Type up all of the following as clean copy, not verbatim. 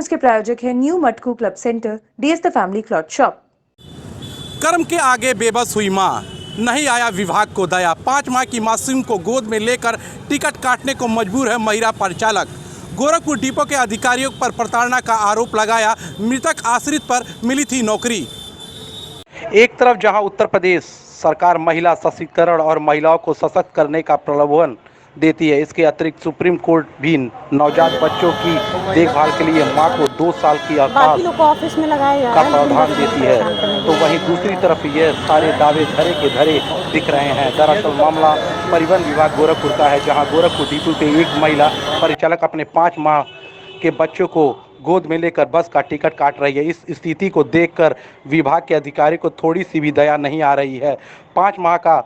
News के प्रायोजक हैं new Matku club centre, DS the family cloth shop. कर्म के आगे बेबस हुई मां, नहीं आया विभाग को दया। 5 माह की मासूम को गोद में लेकर टिकट काटने को मजबूर है महिला परिचालक। गोरखपुर डिपो के अधिकारियों पर प्रताड़ना का आरोप लगाया। मृतक आश्रित पर मिली थी नौकरी। एक तरफ जहां उत्तर प्रदेश सरकार महिला सशक्तिकरण और महिलाओं को सशक्त करने का प्रलोभन देती है, इसके अतिरिक्त सुप्रीम कोर्ट भी नवजात बच्चों की देखभाल के लिए मां को 2 साल की अवकाश का प्रावधान देती है, तो वहीं दूसरी तरफ ये सारे दावे धरे के धरे दिख रहे हैं। दरअसल मामला परिवहन विभाग गोरखपुर का है, जहां गोरखपुर डिपो के एक महिला परिचालक अपने 5 माह के बच्चों को गोद में लेकर बस का टिकट काट रही है। इस स्थिति को देखकर विभाग के अधिकारी को थोड़ी सी भी दया नहीं आ रही है। 5 माह का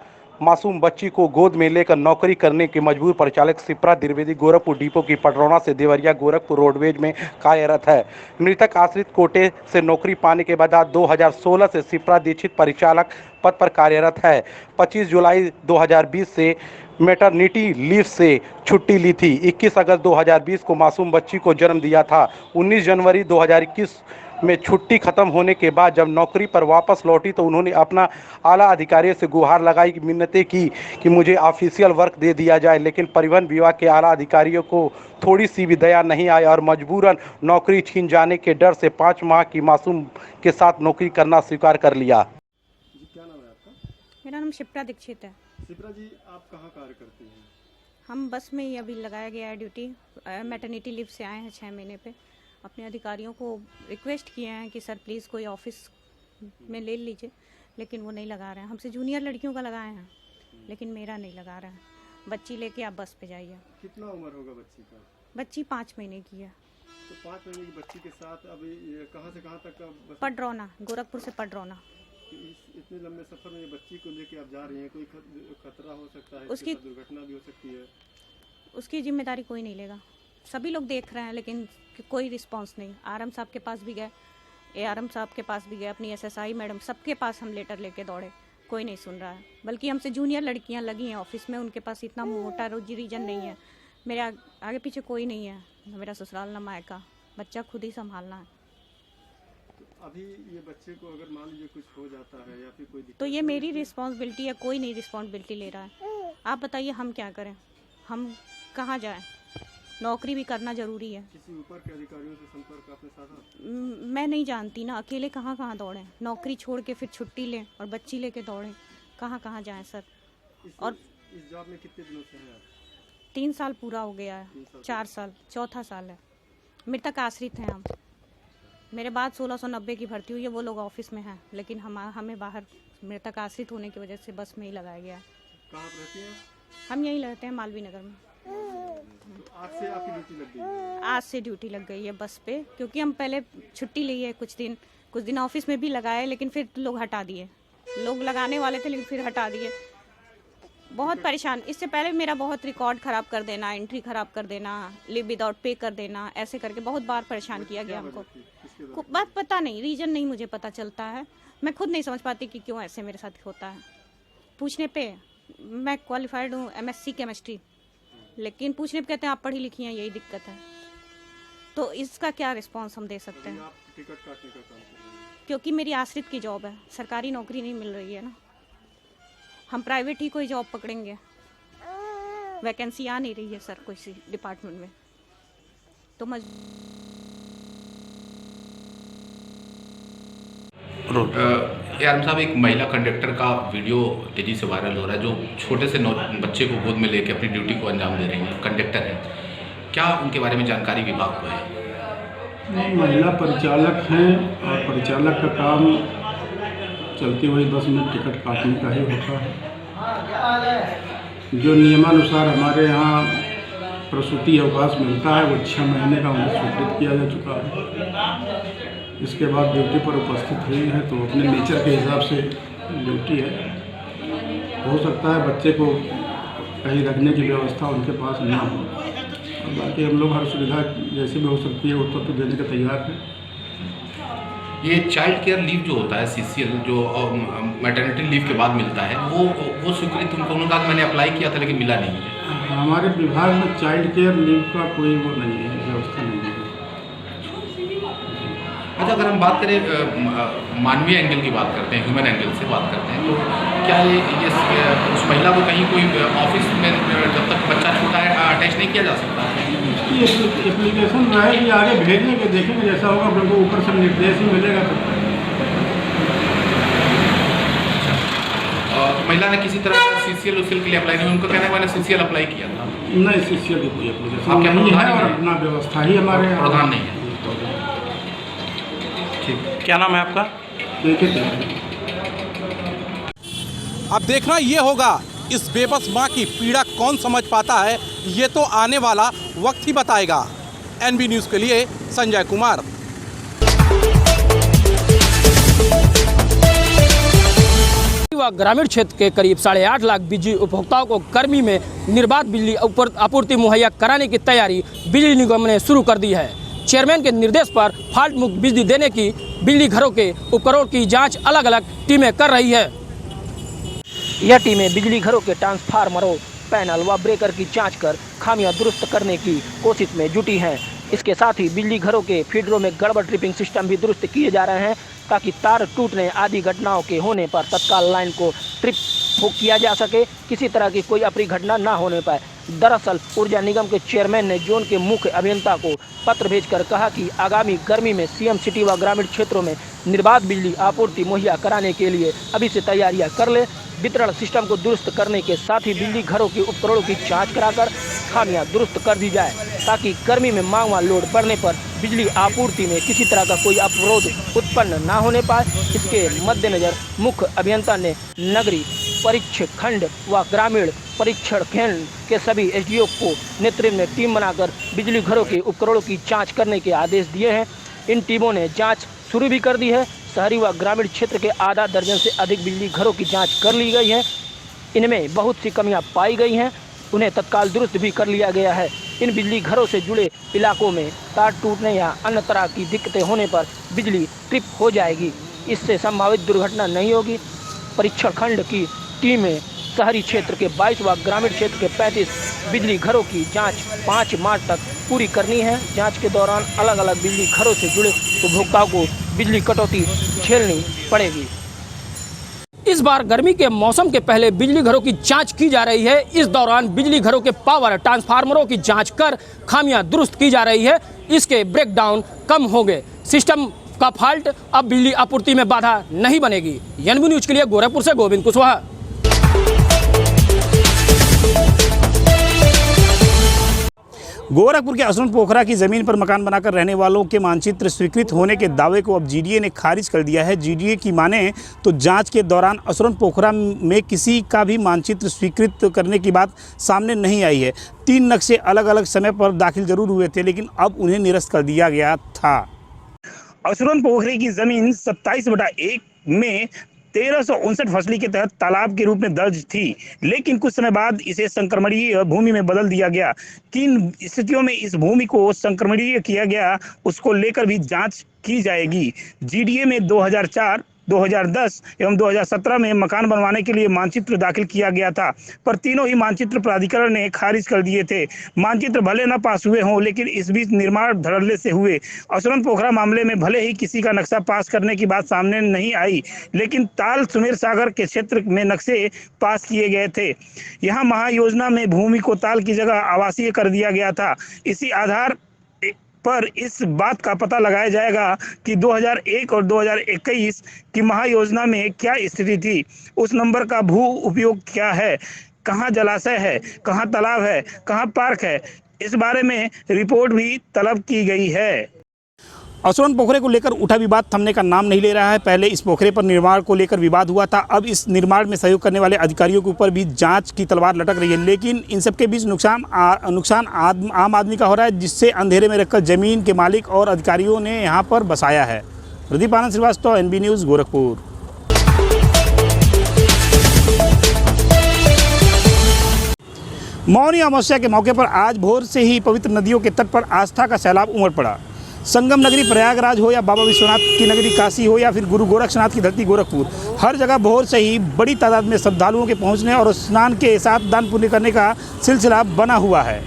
मासूम बच्ची को गोद में लेकर नौकरी करने के मजबूर परिचालक शिप्रा द्विवेदी गोरखपुर डिपो की पटरौना से देवरिया गोरखपुर रोडवेज में कार्यरत है। मृतक आश्रित कोटे से नौकरी पाने के बाद 2016 से शिप्रा दीक्षित परिचालक पद पर कार्यरत है। 25 जुलाई 2020 से मैटरनिटी लीव से छुट्टी ली थी। 21 अगस्त 2020 को मासूम बच्ची को जन्म दिया था। 19 जनवरी 2021 में छुट्टी खत्म होने के बाद जब नौकरी पर वापस लौटी तो उन्होंने अपना आला अधिकारियों से गुहार लगाई, मिन्नतें की कि मुझे ऑफिशियल वर्क दे दिया जाए, लेकिन परिवहन विभाग के आला अधिकारियों को थोड़ी सी भी दया नहीं आई और मजबूरन नौकरी छीन जाने के डर से 5 माह की मासूम के साथ नौकरी करना स्वीकार कर लिया। क्या नाम है आपका? मेरा नाम शिप्रा दीक्षित है। शिप्रा जी, आप कहाँ कार्य करती हैं? हम बस में ही अभी लगाया गया है ड्यूटी। मैटरनिटी लीव से आए हैं 6 महीने पे। अपने अधिकारियों को रिक्वेस्ट किए हैं कि सर प्लीज़ कोई ऑफिस में ले लीजिए, लेकिन वो नहीं लगा रहे हैं। हमसे जूनियर लड़कियों का लगाए हैं, लेकिन मेरा नहीं लगा रहा है। बच्ची लेके आप बस पे जाइए। कितना उम्र होगा बच्ची का? बच्ची 5 महीने की है। तो 5 महीने की बच्ची के साथ अभी कहाँ से कहाँ तक का बस? पटरौना, गोरखपुर से पटरौना। इतने लंबे सफर में बच्ची को लेके आप जा रही हैं, कोई खतरा हो सकता है, उसकी दुर्घटना भी हो सकती है। उसकी जिम्मेदारी कोई नहीं लेगा। सभी लोग देख रहे हैं, लेकिन कोई रिस्पांस नहीं। आरएम साहब के पास भी गए, एआरएम साहब के पास भी गए, अपनी एसएसआई मैडम सबके पास हम लेटर लेके दौड़े, कोई नहीं सुन रहा है। बल्कि हमसे जूनियर लड़कियां लगी हैं ऑफिस में, उनके पास इतना मोटा रीजन नहीं है। मेरे आगे पीछे कोई नहीं है, न मेरा ससुराल न मायका, बच्चा खुद ही संभालना है। तो अभी ये बच्चे को अगर मान लीजिए कुछ हो जाता है या फिर कोई तो ये मेरी रिस्पॉन्सिबिलिटी है, कोई नहीं रिस्पॉन्सिबिलिटी ले रहा है। आप बताइए हम क्या करें, हम कहाँ जाएं? नौकरी भी करना जरूरी है। किसी ऊपर के अधिकारियों से संपर्क आपने साधा? मैं नहीं जानती ना, अकेले कहाँ कहाँ दौड़ें। नौकरी छोड़ के फिर छुट्टी लें और बच्ची लेके दौड़ें, कहाँ कहाँ जाएं सर। और इस जॉब में कितने दिनों से हैं आप? 3 साल पूरा हो गया है, 4 साल, चौथा साल है। मृतक आश्रित हैं हम। मेरे बाद 1690 की भर्ती हुई है, वो लोग ऑफिस में हैं, लेकिन हमें बाहर मृतक आश्रित होने की वजह से बस में ही लगाया गया है। कहाँ रहती हैं? हम यहीं रहते हैं, मालवीय नगर में। तो आज से आपकी ड्यूटी लग गई है? आज से ड्यूटी लग गई है बस पे, क्योंकि हम पहले छुट्टी ली है कुछ दिन ऑफिस में भी लगाए, लेकिन फिर लोग हटा दिए। लोग लगाने वाले थे लेकिन फिर हटा दिए। बहुत परेशान। इससे पहले मेरा बहुत रिकॉर्ड ख़राब कर देना, एंट्री ख़राब कर देना, लीव विदाउट पे कर देना, ऐसे करके बहुत बार परेशान किया गया हमको। बात पता नहीं, रीज़न नहीं मुझे पता चलता है। मैं खुद नहीं समझ पाती कि क्यों ऐसे मेरे साथ होता है। पूछने पे मैं क्वालिफाइड हूँ MSc केमिस्ट्री, लेकिन पूछने पे कहते हैं आप पढ़ी लिखी हैं, यही दिक्कत है। तो इसका क्या रिस्पांस हम दे सकते हैं? आप टिकट काटने का काम कर रहे हैं? क्योंकि मेरी आश्रित की जॉब है, सरकारी नौकरी नहीं मिल रही है ना। हम प्राइवेट ही कोई जॉब पकड़ेंगे, वैकेंसी आ नहीं रही है सर किसी डिपार्टमेंट में। तो यार साहब, एक महिला कंडक्टर का वीडियो तेजी से वायरल हो रहा है, जो छोटे से बच्चे को गोद में लेकर अपनी ड्यूटी को अंजाम दे रही हैं, कंडक्टर हैं। क्या उनके बारे में जानकारी विभाग को है? नहीं, महिला परिचालक हैं और परिचालक का काम चलती हुई बस में टिकट काटने का ही होता है। जो नियमानुसार हमारे यहाँ प्रसूति अवकाश मिलता है, वो 6 महीने का उन्हें स्वीकृत किया जा चुका है। इसके बाद ड्यूटी पर उपस्थित हुई है, तो अपने नेचर के हिसाब से ड्यूटी है। हो सकता है बच्चे को कहीं रखने की व्यवस्था उनके पास ना हो, और बाकी हम लोग हर सुविधा जैसे भी हो सकती है वो तो देने के तैयार हैं। ये चाइल्ड केयर लीव जो होता है, CCL, जो मैटरनिटी लीव के बाद मिलता है, वो स्वीकृत उन्होंने कहा कि मैंने अप्लाई किया था लेकिन मिला नहीं है। हमारे विभाग में चाइल्ड केयर लीव का कोई वो नहीं है, व्यवस्था नहीं है। अच्छा, अगर हम बात करें मानवीय एंगल की बात करते हैं, ह्यूमन एंगल से बात करते हैं, तो क्या ये उस महिला को कहीं कोई ऑफिस में जब तक बच्चा छोटा है अटैच नहीं किया जा सकता? इसकी एप्लीकेशन रहेगी, आगे भेजेंगे, देखेंगे जैसा होगा, फिर उनको ऊपर से निर्देश ही मिलेगा। महिला ने किसी तरह का CCL उसील के लिए अप्लाई नहीं, उनको कहना है मैंने CCL अप्लाई किया था। नहीं, CCL की कोई एप्लीकेशन आपके नहीं प्रधान है और नहीं है? अपना व्यवस्था ही हमारे यहाँ प्रधान नहीं है। ठीक, क्या नाम है आपका? देखिए। अब देखना ये होगा इस बेबस माँ की पीड़ा कौन समझ पाता है, ये तो आने वाला वक्त ही बताएगा। NB न्यूज़ के लिए संजय कुमार। ग्रामीण क्षेत्र के करीब 8.5 लाख बिजली उपभोक्ताओं को गर्मी में निर्बाध बिजली आपूर्ति मुहैया कराने की तैयारी बिजली निगम ने शुरू कर दी है। चेयरमैन के निर्देश पर फाल्ट मुक्त बिजली देने की बिजली घरों के उपकरणों की जांच अलग अलग टीमें कर रही है। यह टीमें बिजली घरों के ट्रांसफार्मरों, पैनल व ब्रेकर की जांच कर खामियां दुरुस्त करने की कोशिश में जुटी हैं। इसके साथ ही बिजली घरों के फीडरों में गड़बड़ ट्रिपिंग सिस्टम भी दुरुस्त किए जा रहे हैं ताकि तार टूटने आदि घटनाओं के होने पर तत्काल लाइन को ट्रिप किया जा सके, किसी तरह की कोई अप्रिय घटना ना होने पाए। दरअसल ऊर्जा निगम के चेयरमैन ने जोन के मुख्य अभियंता को पत्र भेजकर कहा कि आगामी गर्मी में सीएम सिटी व ग्रामीण क्षेत्रों में निर्बाध बिजली आपूर्ति मुहैया कराने के लिए अभी से तैयारियां कर ले। वितरण सिस्टम को दुरुस्त करने के साथ ही बिजली घरों के उपकरणों की जांच कराकर खामियां दुरुस्त कर दी जाए ताकि गर्मी में मांग व लोड बढ़ने पर बिजली आपूर्ति में किसी तरह का कोई अवरोध उत्पन्न ना होने पाए। इसके मद्देनजर मुख्य अभियंता ने नगरीय परीक्षण खंड व ग्रामीण परीक्षण खंड के सभी SDO को नेतृत्व में टीम बनाकर बिजली घरों के उपकरणों की जाँच करने के आदेश दिए हैं। इन टीमों ने जाँच शुरू भी कर दी है। शहरी व ग्रामीण क्षेत्र के आधा दर्जन से अधिक बिजली घरों की जांच कर ली गई है। इनमें बहुत सी कमियां पाई गई हैं, उन्हें तत्काल दुरुस्त भी कर लिया गया है। इन बिजली घरों से जुड़े इलाकों में तार टूटने या अन्य तरह की दिक्कतें होने पर बिजली ट्रिप हो जाएगी, इससे संभावित दुर्घटना नहीं होगी। परीक्षण खंड की टीमें शहरी क्षेत्र के 22 व ग्रामीण क्षेत्र के 35 बिजली घरों की जांच 5 मार्च तक पूरी करनी है। जांच के दौरान अलग अलग बिजली घरों से जुड़े उपभोक्ताओं को बिजली कटौती झेलनी पड़ेगी। इस बार गर्मी के मौसम के पहले बिजली घरों की जांच की जा रही है। इस दौरान बिजली घरों के पावर ट्रांसफार्मरों की जांच कर खामियां दुरुस्त की जा रही है। इसके ब्रेकडाउन कम होंगे। सिस्टम का फॉल्ट अब बिजली आपूर्ति में बाधा नहीं बनेगी। NB न्यूज के लिए गोरखपुर से गोविंद कुशवाहा। गोरखपुर के असुरन पोखरा की ज़मीन पर मकान बनाकर रहने वालों के मानचित्र स्वीकृत होने के दावे को अब GDA ने खारिज कर दिया है। GDA की माने तो जांच के दौरान असुरन पोखरा में किसी का भी मानचित्र स्वीकृत करने की बात सामने नहीं आई है। 3 नक्शे अलग अलग समय पर दाखिल जरूर हुए थे, लेकिन अब उन्हें निरस्त कर दिया गया था। असुरन पोखरे की ज़मीन 27/1 में 1359 फसली के तहत तालाब के रूप में दर्ज थी, लेकिन कुछ समय बाद इसे संक्रमणीय भूमि में बदल दिया गया। किन स्थितियों में इस भूमि को संक्रमणीय किया गया, उसको लेकर भी जांच की जाएगी। GDA में 2004, 2010 एवं 2017 में मकान बनवाने के लिए मानचित्र दाखिल किया गया था, पर तीनों ही मानचित्र प्राधिकरण ने खारिज कर दिए थे। मानचित्र भले न पास हुए हों, लेकिन इस बीच निर्माण धड़ल्ले से हुए। असुरन पोखरा मामले में भले ही किसी का नक्शा पास करने की बात सामने नहीं आई, लेकिन ताल सुमेर सागर के क्षेत्र में नक्शे पास किए गए थे। यहाँ महायोजना में भूमि को ताल की जगह आवासीय कर दिया गया था। इसी आधार पर इस बात का पता लगाया जाएगा कि 2001 और 2021 की महायोजना में क्या स्थिति थी, उस नंबर का भू उपयोग क्या है, कहाँ जलाशय है, कहाँ तालाब है, कहाँ पार्क है। इस बारे में रिपोर्ट भी तलब की गई है। असुरन पोखरे को लेकर उठा विवाद थमने का नाम नहीं ले रहा है। पहले इस पोखरे पर निर्माण को लेकर विवाद हुआ था, अब इस निर्माण में सहयोग करने वाले अधिकारियों के ऊपर भी जांच की तलवार लटक रही है। लेकिन इन सब के बीच नुकसान आम आदमी का हो रहा है, जिससे अंधेरे में रखकर जमीन के मालिक और अधिकारियों ने यहाँ पर बसाया है। प्रदीप आनंद श्रीवास्तव, NB न्यूज़, गोरखपुर। मौनी अमावस्या के मौके पर आज भोर से ही पवित्र नदियों के तट पर आस्था का सैलाब उमड़ पड़ा। संगम नगरी प्रयागराज हो या बाबा विश्वनाथ की नगरी काशी हो या फिर गुरु गोरक्षनाथ की धरती गोरखपुर, हर जगह भोर से ही बड़ी तादाद में श्रद्धालुओं के पहुंचने और स्नान के साथ दान पुण्य करने का सिलसिला बना हुआ है।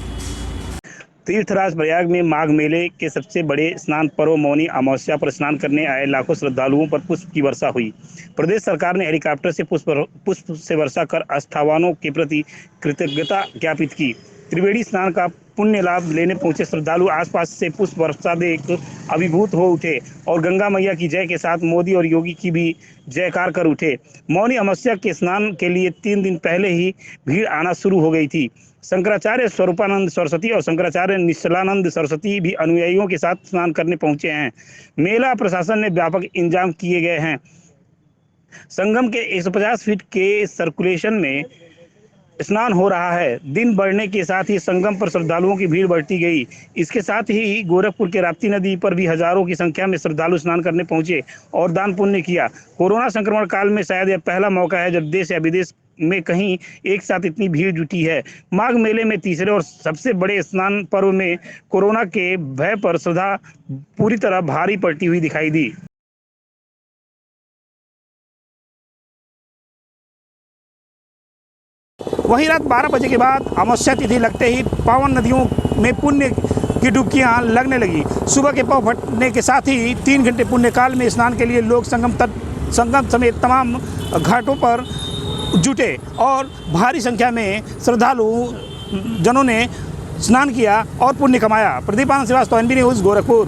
तीर्थराज प्रयाग में माघ मेले के सबसे बड़े स्नान पर्व मौनी अमावस्या पर स्नान करने आए लाखों श्रद्धालुओं पर पुष्प की वर्षा हुई। प्रदेश सरकार ने हेलीकॉप्टर से पुष्प से वर्षा कर आस्थावानों के प्रति कृतज्ञता ज्ञापित की। त्रिवेणी स्नान का पुण्य लाभ लेने पहुंचे श्रद्धालु आसपास से पुष्प वर्षा देख अभिभूत हो उठे और गंगा मैया की जय के साथ मोदी और योगी की भी जयकार कर उठे। मौनी अमावस्या के स्नान के लिए 3 दिन पहले ही भीड़ आना शुरू हो गई थी। शंकराचार्य स्वरूपानंद सरस्वती और शंकराचार्य निश्चलानंद सरस्वती भी अनुयायियों के साथ स्नान करने पहुंचे हैं। मेला प्रशासन ने व्यापक इंतजाम किए गए हैं। संगम के 150 फीट के सर्कुलेशन में स्नान हो रहा है। दिन बढ़ने के साथ ही संगम पर श्रद्धालुओं की भीड़ बढ़ती गई। इसके साथ ही गोरखपुर के राप्ती नदी पर भी हजारों की संख्या में श्रद्धालु स्नान करने पहुंचे और दान पुण्य किया। कोरोना संक्रमण काल में शायद यह पहला मौका है जब देश या विदेश में कहीं एक साथ इतनी भीड़ जुटी है। माघ मेले में तीसरे और सबसे बड़े स्नान पर्व में कोरोना के भय पर श्रद्धा पूरी तरह भारी पड़ती हुई दिखाई दी। वहीं रात 12 बजे के बाद अमावस्या तिथि लगते ही पावन नदियों में पुण्य की डुबकियां लगने लगी। सुबह के पाँव फटने के साथ ही 3 घंटे पुण्य काल में स्नान के लिए लोग संगम समेत तमाम घाटों पर जुटे और भारी संख्या में श्रद्धालु जनों ने स्नान किया और पुण्य कमाया। प्रदीप आनंद श्रीवास्तव, NB न्यूज़, गोरखपुर।